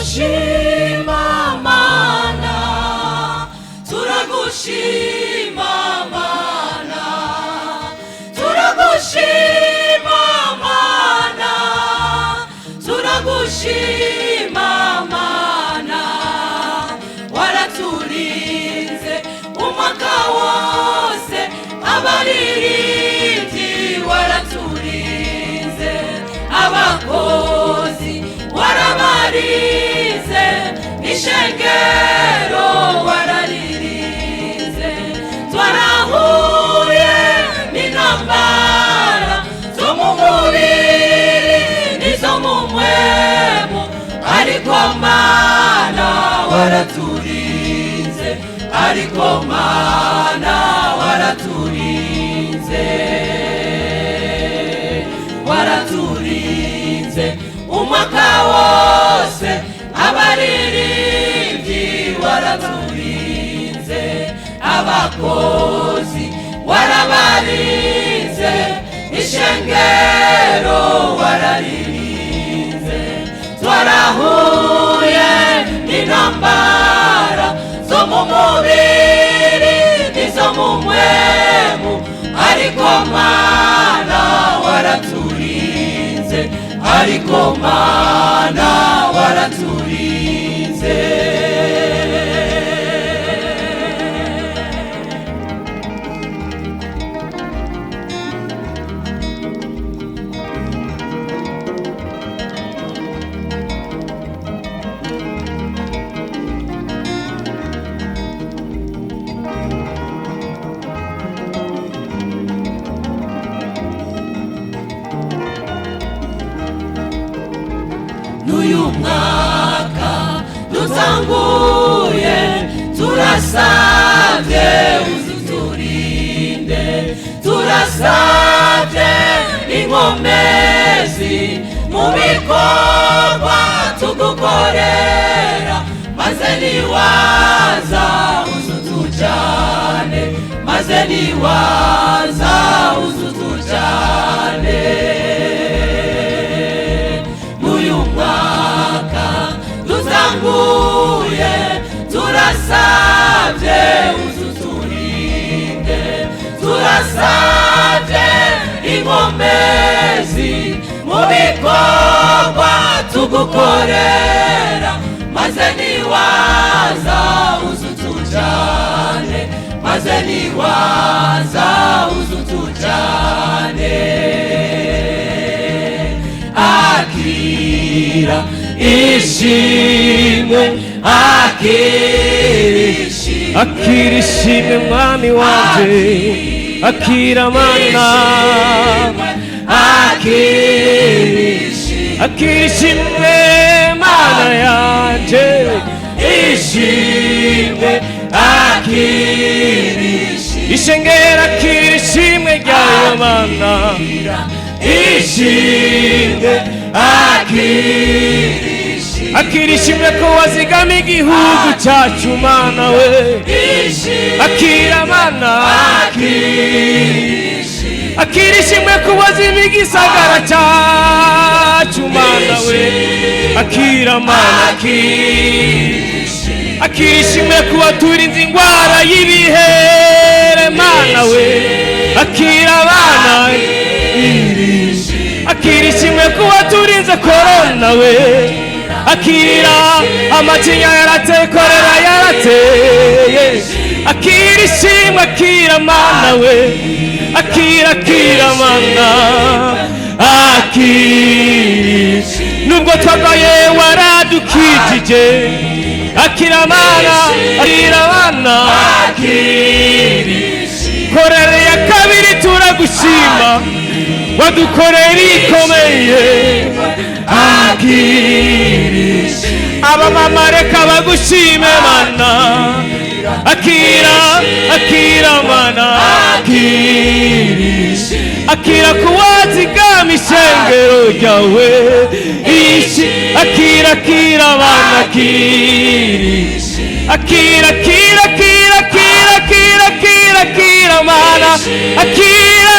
turagushima Mana, turagushima Mana, turagushima Mana, turagushima Mana, waraturinze umwaka wose, abaririmbyi waraturinze, abakozi warabarize, ishengero wararirize, twarahuye n'intambara zo mu mubiri n'izo mu mpwemu, ariko Mana waraturinze, ariko Mana waraturinze, waraturinze umwaka wose, abaririmbyi waraturinze, abakozi warabarize, ishengero wararirize, twarahuye n'intambara zo mu mubiri n'izo mu mpwemu, ariko Mana waraturinze, ariko Mana waraturinze. N'uyu mwaka dutanguye, turasavye uzuturinde, turasavye inkomezi mu bikorwa tugukorera, maze niwaza uzutujane, maze niwaza uzutujane. Dutanguye turasavye uzuturinde, turasavye inkomezi mu bikorwa tugukorera, maze niwaza uzutujane, maze niwaza uzutujane. Akira ishimwe, akira ishimwe mwami wanje, akira Mana, akira ishimwe Mana yanje, ishimwe, akira ishengero, akira ishimwe ryawe Mana, ishimwe, akira ishimwe ko wazigama igihugu cyacu Mana we, akira Mana, akira ishimwe ko wazima igisagara cyacu Mana we, akira Mana, akira ishimwe ko waturinze ingwara y'ibihere Mana we, akira Mana, akira ishimwe ko waturinze korona we, akira amacinya yarateye, korera yarateye, akira ishimwe, akira Mana we, akira Mana, akira nubwo twagaye waradukijije, akira Mana, akira Mana, korera ya kabiri turagushima, wadukorera ikomeye, abamama reka bagushime Mana, akira Mana, akira kuwazigama ishengero ryawe, akira Mana, akira Mana, akira